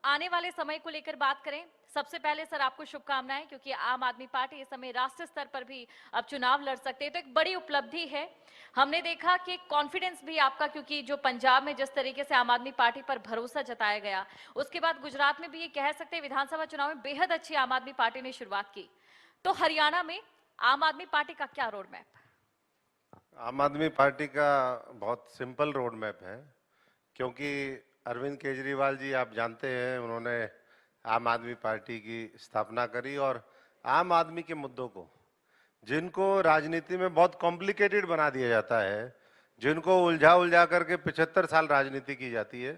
आने वाले समय को लेकर बात करें, सबसे पहले सर आपको शुभकामनाएं, क्योंकि आम आदमी पार्टी इस समय राष्ट्रीय स्तर पर भी अब चुनाव लड़ सकते हैं, तो एक बड़ी उपलब्धि है। हमने देखा कि कॉन्फिडेंस भी आपका, क्योंकि जो पंजाब में जिस तरीके से आम आदमी पार्टी पर भरोसा जताया गया, उसके बाद गुजरात में भी ये कह सकते हैं विधानसभा चुनाव में बेहद अच्छी आम आदमी पार्टी ने शुरुआत की। तो हरियाणा में आम आदमी पार्टी का क्या रोड मैप? आम आदमी पार्टी का बहुत सिंपल रोड मैप है, क्योंकि अरविंद केजरीवाल जी आप जानते हैं, उन्होंने आम आदमी पार्टी की स्थापना करी और आम आदमी के मुद्दों को, जिनको राजनीति में बहुत कॉम्प्लिकेटेड बना दिया जाता है, जिनको उलझा उलझा करके 75 साल राजनीति की जाती है,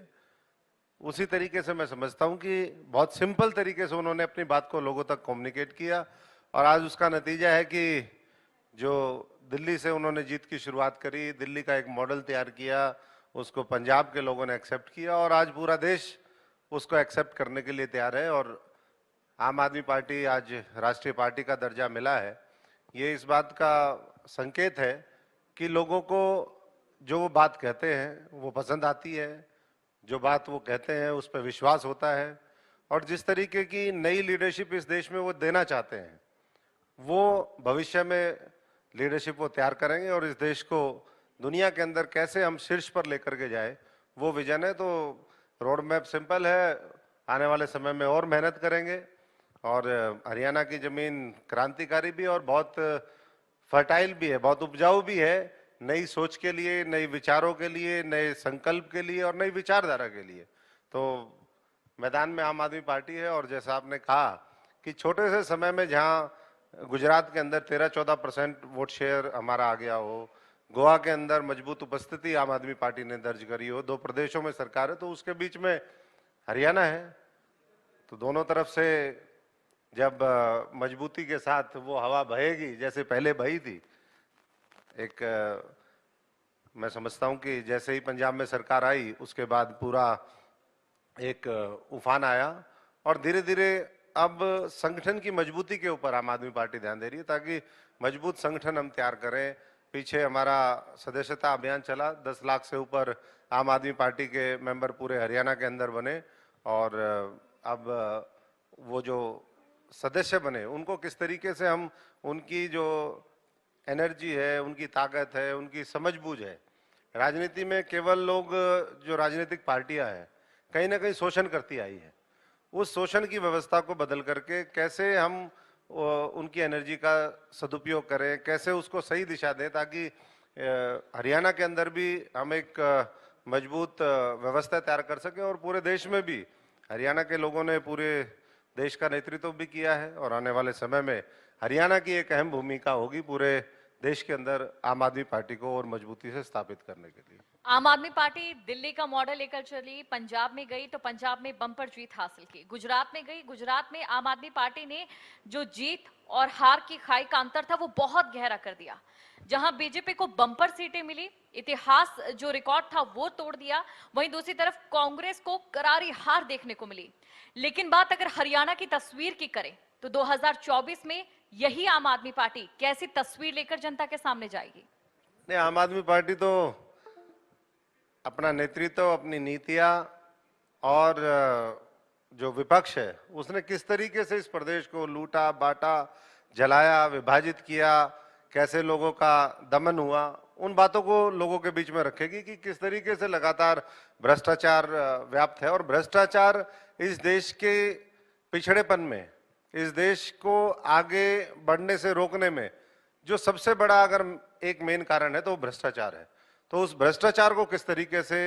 उसी तरीके से मैं समझता हूं कि बहुत सिंपल तरीके से उन्होंने अपनी बात को लोगों तक कम्युनिकेट किया और आज उसका नतीजा है कि जो दिल्ली से उन्होंने जीत की शुरुआत करी, दिल्ली का एक मॉडल तैयार किया, उसको पंजाब के लोगों ने एक्सेप्ट किया और आज पूरा देश उसको एक्सेप्ट करने के लिए तैयार है और आम आदमी पार्टी आज राष्ट्रीय पार्टी का दर्जा मिला है। ये इस बात का संकेत है कि लोगों को जो वो बात कहते हैं वो पसंद आती है, जो बात वो कहते हैं उस पर विश्वास होता है और जिस तरीके की नई लीडरशिप इस देश में वो देना चाहते हैं, वो भविष्य में लीडरशिप वो तैयार करेंगे और इस देश को दुनिया के अंदर कैसे हम शीर्ष पर लेकर के जाए, वो विजन है। तो रोड मैप सिंपल है, आने वाले समय में और मेहनत करेंगे और हरियाणा की जमीन क्रांतिकारी भी और बहुत फर्टाइल भी है, बहुत उपजाऊ भी है, नई सोच के लिए, नई विचारों के लिए, नए संकल्प के लिए और नई विचारधारा के लिए। तो मैदान में आम आदमी पार्टी है और जैसा आपने कहा कि छोटे से समय में जहां गुजरात के अंदर 13-14% वोट शेयर हमारा आ गया हो, गोवा के अंदर मजबूत उपस्थिति आम आदमी पार्टी ने दर्ज करी हो, 2 प्रदेशों में सरकार है, तो उसके बीच में हरियाणा है। तो दोनों तरफ से जब मजबूती के साथ वो हवा बहेगी जैसे पहले बही थी, एक मैं समझता हूं कि जैसे ही पंजाब में सरकार आई उसके बाद पूरा एक उफान आया और धीरे धीरे अब संगठन की मजबूती के ऊपर आम आदमी पार्टी ध्यान दे रही है ताकि मजबूत संगठन हम तैयार करें। पीछे हमारा सदस्यता अभियान चला, 10 लाख से ऊपर आम आदमी पार्टी के मेंबर पूरे हरियाणा के अंदर बने और अब वो जो सदस्य बने उनको किस तरीके से हम उनकी जो एनर्जी है, उनकी ताकत है, उनकी समझबूझ है। राजनीति में केवल लोग जो राजनीतिक पार्टियां हैं कहीं ना कहीं शोषण करती आई है, उस शोषण की व्यवस्था को बदल करके कैसे हम उनकी एनर्जी का सदुपयोग करें, कैसे उसको सही दिशा दें ताकि हरियाणा के अंदर भी हम एक मजबूत व्यवस्था तैयार कर सकें और पूरे देश में भी हरियाणा के लोगों ने पूरे देश का नेतृत्व भी किया है और आने वाले समय में हरियाणा की एक अहम भूमिका होगी पूरे देश के अंदर आम आदमी पार्टी को और मजबूती से स्थापित करने के लिए। आम आदमी पार्टी दिल्ली का मॉडल लेकर चली, पंजाब में गई तो पंजाब में बम्पर जीत हासिल की, गुजरात में गई, गुजरात में आम आदमी पार्टी ने जो जीत और हार की खाई का अंतर था वो बहुत गहरा कर दिया। जहां बीजेपी को बम्पर सीटें मिली, इतिहास जो रिकॉर्ड था वो तोड़ दिया, वहीं दूसरी तरफ कांग्रेस को करारी हार देखने को मिली। लेकिन बात अगर हरियाणा की तस्वीर की करें तो 2024 में यही आम आदमी पार्टी कैसी तस्वीर लेकर जनता के सामने जाएगी? नहीं, आम आदमी पार्टी तो अपना नेतृत्व, अपनी नीतियां और जो विपक्ष है उसने किस तरीके से इस प्रदेश को लूटा, बांटा, जलाया, विभाजित किया, कैसे लोगों का दमन हुआ, उन बातों को लोगों के बीच में रखेगी कि किस तरीके से लगातार भ्रष्टाचार व्याप्त है और भ्रष्टाचार इस देश के पिछड़ेपन में, इस देश को आगे बढ़ने से रोकने में जो सबसे बड़ा अगर एक मेन कारण है तो वो भ्रष्टाचार है। तो उस भ्रष्टाचार को किस तरीके से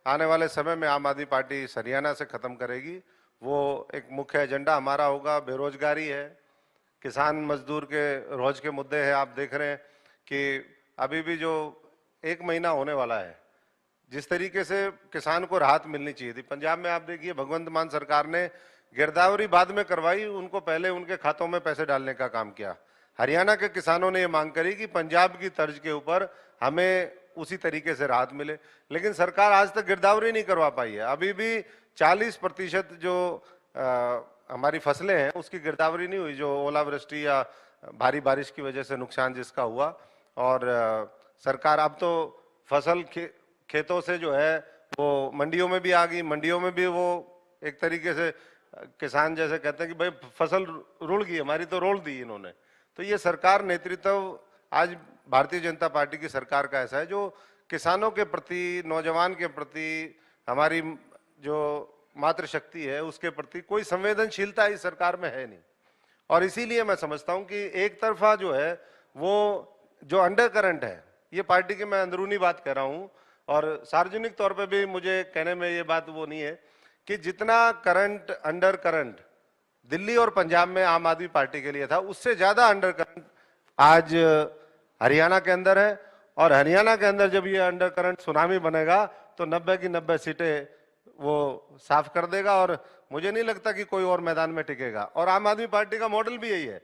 आने वाले समय में आम आदमी पार्टी हरियाणा से खत्म करेगी, वो एक मुख्य एजेंडा हमारा होगा। बेरोजगारी है, किसान मजदूर के रोज के मुद्दे हैं। आप देख रहे हैं कि अभी भी जो 1 महीना होने वाला है, जिस तरीके से किसान को राहत मिलनी चाहिए थी, पंजाब में आप देखिए भगवंत मान सरकार ने गिरदावरी बाद में करवाई, उनको पहले उनके खातों में पैसे डालने का काम किया। हरियाणा के किसानों ने ये मांग करी कि पंजाब की तर्ज के ऊपर हमें उसी तरीके से राहत मिले, लेकिन सरकार आज तक गिरदावरी नहीं करवा पाई है। अभी भी 40% जो हमारी फसलें हैं उसकी गिरदावरी नहीं हुई, जो ओलावृष्टि या भारी बारिश की वजह से नुकसान जिसका हुआ। और सरकार अब तो फसल खेतों से जो है वो मंडियों में भी आ गई, मंडियों में भी वो एक तरीके से किसान जैसे कहते हैं कि भाई फसल रुड़ गई हमारी तो रोल दी इन्होंने। तो ये सरकार नेतृत्व आज भारतीय जनता पार्टी की सरकार का ऐसा है जो किसानों के प्रति, नौजवान के प्रति, हमारी जो मातृशक्ति है उसके प्रति कोई संवेदनशीलता इस सरकार में है नहीं। और इसीलिए मैं समझता हूं कि एक तरफा जो है वो जो अंडर करंट है, ये पार्टी की मैं अंदरूनी बात कह रहा हूं और सार्वजनिक तौर पे भी मुझे कहने में ये बात वो नहीं है कि जितना करंट अंडर करंट दिल्ली और पंजाब में आम आदमी पार्टी के लिए था, उससे ज्यादा अंडर करंट आज हरियाणा के अंदर है। और हरियाणा के अंदर जब ये अंडर करंट सुनामी बनेगा तो 90 की 90 सीटें वो साफ कर देगा और मुझे नहीं लगता कि कोई और मैदान में टिकेगा। और आम आदमी पार्टी का मॉडल भी यही है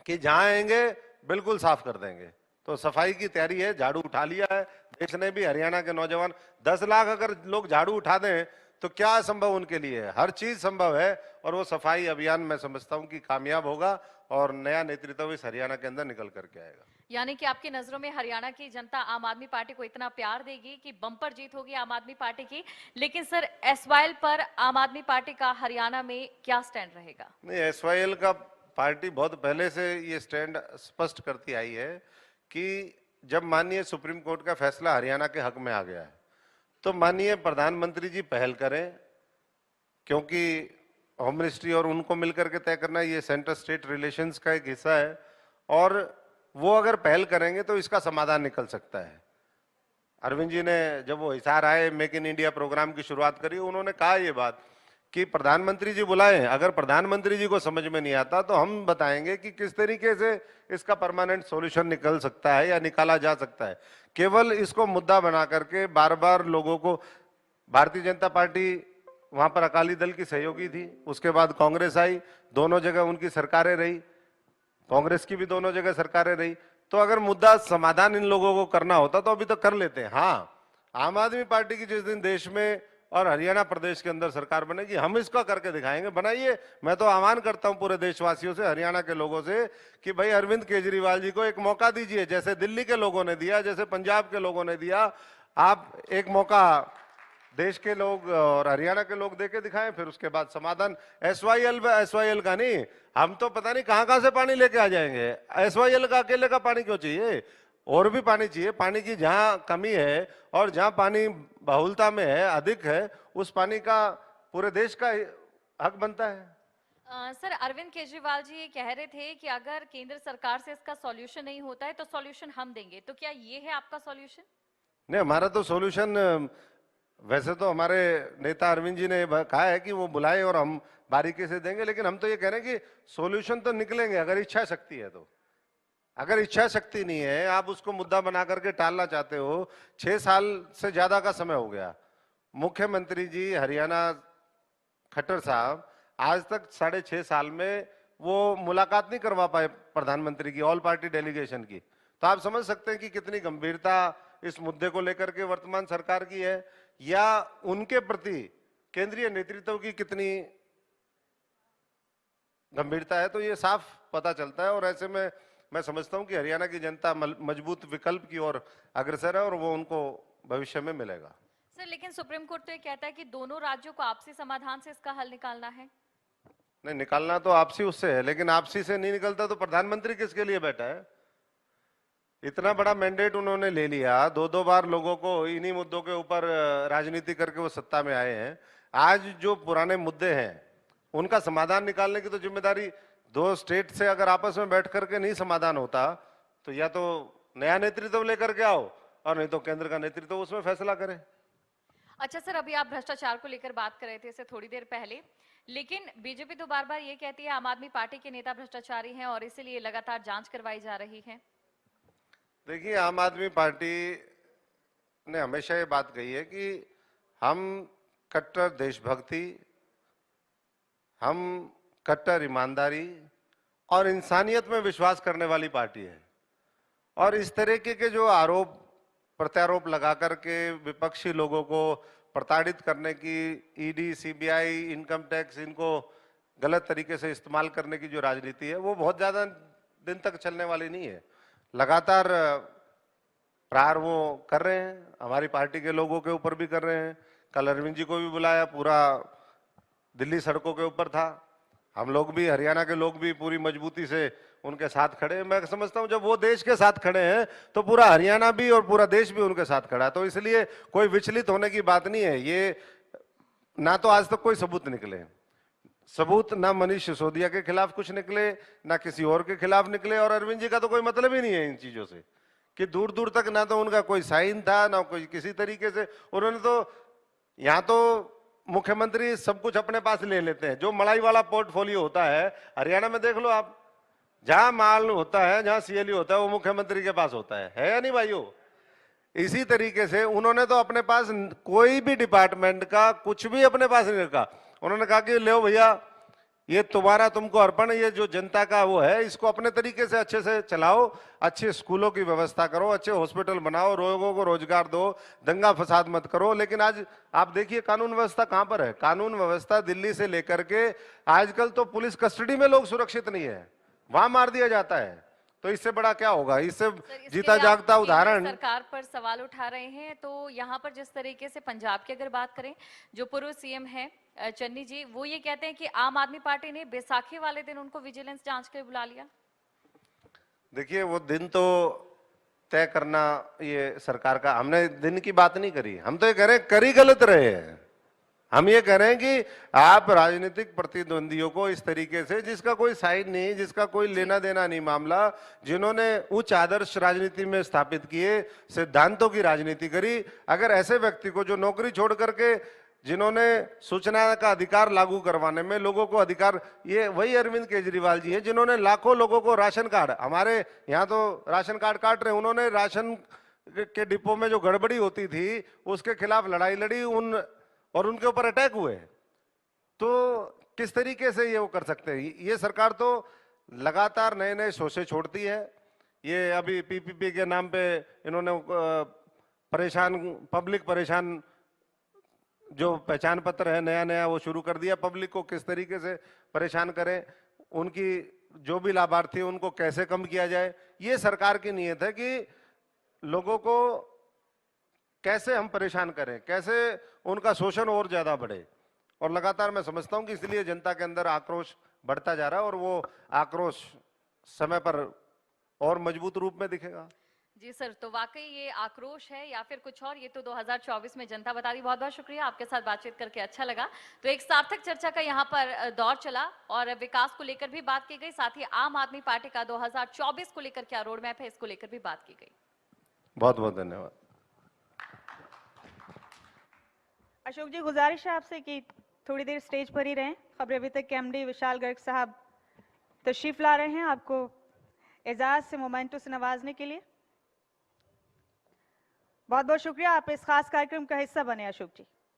कि जहां आएंगे बिल्कुल साफ कर देंगे। तो सफाई की तैयारी है, झाड़ू उठा लिया है देश ने भी। हरियाणा के नौजवान 10 लाख अगर लोग झाड़ू उठा दें तो क्या असंभव उनके लिए है, हर चीज संभव है। और वो सफाई अभियान मैं समझता हूं कि कामयाब होगा और नया नेतृत्व इस हरियाणा के अंदर निकल करके आएगा। यानी कि आपकी नजरों में हरियाणा की जनता आम आदमी पार्टी को इतना प्यार देगी कि बम्पर जीत होगी आम आदमी पार्टी की। लेकिन सर, एसवाईएल पर आम आदमी पार्टी का हरियाणा में क्या स्टैंड रहेगा? नहीं, एसवाईएल का पार्टी बहुत पहले से ये स्टैंड स्पष्ट करती आई है कि जब माननीय सुप्रीम कोर्ट का फैसला हरियाणा के हक में आ गया है तो माननीय प्रधानमंत्री जी पहल करें, क्योंकि होम मिनिस्ट्री और उनको मिलकर के तय करना ये सेंटर स्टेट रिलेशंस का एक हिस्सा है। और वो अगर पहल करेंगे तो इसका समाधान निकल सकता है। अरविंद जी ने जब वो हिसार आए मेक इन इंडिया प्रोग्राम की शुरुआत करी, उन्होंने कहा ये बात कि प्रधानमंत्री जी बुलाएं, अगर प्रधानमंत्री जी को समझ में नहीं आता तो हम बताएंगे कि किस तरीके से इसका परमानेंट सॉल्यूशन निकल सकता है या निकाला जा सकता है। केवल इसको मुद्दा बना करके बार बार लोगों को, भारतीय जनता पार्टी वहां पर अकाली दल की सहयोगी थी, उसके बाद कांग्रेस आई, दोनों जगह उनकी सरकारें रही, कांग्रेस की भी दोनों जगह सरकारें रही। तो अगर मुद्दा समाधान इन लोगों को करना होता तो अभी तो कर लेते हैं। हाँ, आम आदमी पार्टी की जिस दिन देश में और हरियाणा प्रदेश के अंदर सरकार बनेगी हम इसका करके दिखाएंगे। बनाइए। मैं तो आह्वान करता हूं पूरे देशवासियों से, हरियाणा के लोगों से कि भाई अरविंद केजरीवाल जी को एक मौका दीजिए, जैसे दिल्ली के लोगों ने दिया, जैसे पंजाब के लोगों ने दिया। आप एक मौका देश के लोग और हरियाणा के लोग देके दिखाएं, फिर उसके बाद समाधान। एसवाईएल का नहीं, हम तो पता नहीं कहां से पानी लेके आ जाएंगे। एसवाईएल का अकेले का पानी क्यों चाहिए, और भी पानी चाहिए। पानी की जहां कमी है और जहां पानी बहुलता में है, अधिक है, उस पानी का पूरे देश का हक बनता है। सर, अरविंद केजरीवाल जी ये कह रहे थे कि अगर केंद्र सरकार से इसका सॉल्यूशन नहीं होता है तो सॉल्यूशन हम देंगे, तो क्या ये है आपका सॉल्यूशन? नहीं, हमारा तो सॉल्यूशन, वैसे तो हमारे नेता अरविंद जी ने कहा है कि वो बुलाए और हम बारीकी से देंगे, लेकिन हम तो ये कह रहे हैं कि सॉल्यूशन तो निकलेंगे अगर इच्छा शक्ति है तो। अगर इच्छा शक्ति नहीं है, आप उसको मुद्दा बना करके टालना चाहते हो। 6 साल से ज्यादा का समय हो गया, मुख्यमंत्री जी हरियाणा खट्टर साहब आज तक 6.5 साल में वो मुलाकात नहीं करवा पाए प्रधानमंत्री की, ऑल पार्टी डेलीगेशन की। तो आप समझ सकते हैं कि कितनी गंभीरता इस मुद्दे को लेकर के वर्तमान सरकार की है, या उनके प्रति केंद्रीय नेतृत्व की कितनी गंभीरता है। तो ये साफ पता चलता है और ऐसे में मैं समझता हूं कि हरियाणा की जनता मजबूत विकल्प की ओर अग्रसर है और वो उनको भविष्य में मिलेगा। सर, लेकिन सुप्रीम कोर्ट तो ये कहता है कि दोनों राज्यों को आपसी समाधान से इसका हल निकालना है। नहीं, निकालना तो आपसी उससे है, लेकिन आपसी से नहीं निकलता तो प्रधानमंत्री किसके लिए बैठा है? इतना बड़ा मैंडेट उन्होंने ले लिया, 2-2 बार लोगों को इन्हीं मुद्दों के ऊपर राजनीति करके वो सत्ता में आए हैं। आज जो पुराने मुद्दे हैं उनका समाधान निकालने की तो जिम्मेदारी, 2 स्टेट से अगर आपस में बैठ करके नहीं समाधान होता तो या तो नया नेतृत्व लेकर के आओ और नहीं तो केंद्र का नेतृत्व उसमें फैसला करे। अच्छा सर, अभी आप भ्रष्टाचार को लेकर बात कर रहे थे इससे थोड़ी देर पहले, लेकिन बीजेपी तो बार बार ये कहती है आम आदमी पार्टी के नेता भ्रष्टाचारी हैं और इसीलिए लगातार जांच करवाई जा रही है। देखिए, आम आदमी पार्टी ने हमेशा ये बात कही है कि हम कट्टर देशभक्ति, हम कट्टर ईमानदारी और इंसानियत में विश्वास करने वाली पार्टी है। और इस तरीके के जो आरोप प्रत्यारोप लगा करके विपक्षी लोगों को प्रताड़ित करने की, ईडी, सीबीआई, इनकम टैक्स, इनको गलत तरीके से इस्तेमाल करने की जो राजनीति है वो बहुत ज्यादा दिन तक चलने वाली नहीं है। लगातार प्रहार वो कर रहे हैं, हमारी पार्टी के लोगों के ऊपर भी कर रहे हैं। कल अरविंद जी को भी बुलाया, पूरा दिल्ली सड़कों के ऊपर था, हम लोग भी, हरियाणा के लोग भी पूरी मजबूती से उनके साथ खड़े। मैं समझता हूं जब वो देश के साथ खड़े हैं तो पूरा हरियाणा भी और पूरा देश भी उनके साथ खड़ा है। तो इसलिए कोई विचलित होने की बात नहीं है। ये ना तो आज तक कोई सबूत निकले, सबूत ना मनीष सिसोदिया के खिलाफ कुछ निकले, ना किसी और के खिलाफ निकले, और अरविंद जी का तो कोई मतलब ही नहीं है इन चीजों से, कि दूर दूर तक ना तो उनका कोई साइन था, ना कोई किसी तरीके से। उन्होंने तो यहाँ तो मुख्यमंत्री सब कुछ अपने पास ले लेते हैं, जो मलाई वाला पोर्टफोलियो होता है हरियाणा में देख लो आप, जहां माल होता है, जहां सीएलयू होता है, वो मुख्यमंत्री के पास होता है या नहीं भाइयों? इसी तरीके से उन्होंने तो अपने पास कोई भी डिपार्टमेंट का कुछ भी अपने पास नहीं रखा। उन्होंने कहा कि लो भैया, ये तुम्हारा, तुमको अर्पण, ये जो जनता का वो है, इसको अपने तरीके से अच्छे से चलाओ, अच्छे स्कूलों की व्यवस्था करो, अच्छे हॉस्पिटल बनाओ, लोगों को रोजगार दो, दंगा फसाद मत करो। लेकिन आज आप देखिए कानून व्यवस्था कहां पर है। कानून व्यवस्था दिल्ली से लेकर के आजकल तो पुलिस कस्टडी में लोग सुरक्षित नहीं है, वहां मार दिया जाता है। तो इससे बड़ा क्या होगा? इससे जीता जागता उदाहरण। सरकार पर सवाल उठा रहे हैं, तो यहाँ पर जिस तरीके से पंजाब की अगर बात करें, जो पूर्व सीएम है चन्नी जी, वो ये कहते हैं कि आम आदमी पार्टी ने बैसाखी वाले दिन उनको विजिलेंस जांच के लिए बुला लिया। देखिए, वो दिन तो तय करना ये सरकार का, हमने दिन की बात नहीं करी, हम तो ये कह रहे हैं करी गलत रहे हैं। हम ये कह रहे हैं कि आप राजनीतिक प्रतिद्वंदियों को इस तरीके से, जिसका कोई साइन नहीं, जिसका कोई लेना देना नहीं मामला, जिन्होंने उच्च आदर्श राजनीति में स्थापित किए, सिद्धांतों की राजनीति करी, अगर ऐसे व्यक्ति को जो नौकरी छोड़ करके, जिन्होंने सूचना का अधिकार लागू करवाने में लोगों को अधिकार, ये वही अरविंद केजरीवाल जी हैं जिन्होंने लाखों लोगों को राशन कार्ड, हमारे यहाँ तो राशन कार्ड काट रहे, उन्होंने राशन के डिपो में जो गड़बड़ी होती थी उसके खिलाफ लड़ाई लड़ी, और उनके ऊपर अटैक हुए। तो किस तरीके से ये वो कर सकते हैं? ये सरकार तो लगातार नए नए शोषे छोड़ती है। ये अभी पीपीपी के नाम पे इन्होंने परेशान, पब्लिक परेशान, जो पहचान पत्र है नया नया वो शुरू कर दिया। पब्लिक को किस तरीके से परेशान करें, उनकी जो भी लाभार्थी उनको कैसे कम किया जाए, ये सरकार की नीयत है कि लोगों को कैसे हम परेशान करें, कैसे उनका शोषण और ज्यादा बढ़े। और लगातार मैं समझता हूं कि इसलिए जनता के अंदर आक्रोश बढ़ता जा रहा है, और वो आक्रोश समय पर और मजबूत रूप में दिखेगा। जी सर, तो वाकई ये आक्रोश है या फिर कुछ और, ये तो 2024 में जनता बता दी। बहुत बहुत शुक्रिया, आपके साथ बातचीत करके अच्छा लगा। तो एक सार्थक चर्चा का यहाँ पर दौर चला और विकास को लेकर भी बात की गई, साथ ही आम आदमी पार्टी का 2024 को लेकर क्या रोड मैप है, इसको लेकर भी बात की गई। बहुत बहुत धन्यवाद। अशोक जी, गुजारिश है आपसे कि थोड़ी देर स्टेज पर ही रहें। खबरें अभी तक के एमडी विशाल गर्ग साहब तशरीफ ला रहे हैं आपको एजाज से, मोमेंटो से नवाजने के लिए। बहुत बहुत शुक्रिया, आप इस खास कार्यक्रम का हिस्सा बने अशोक जी।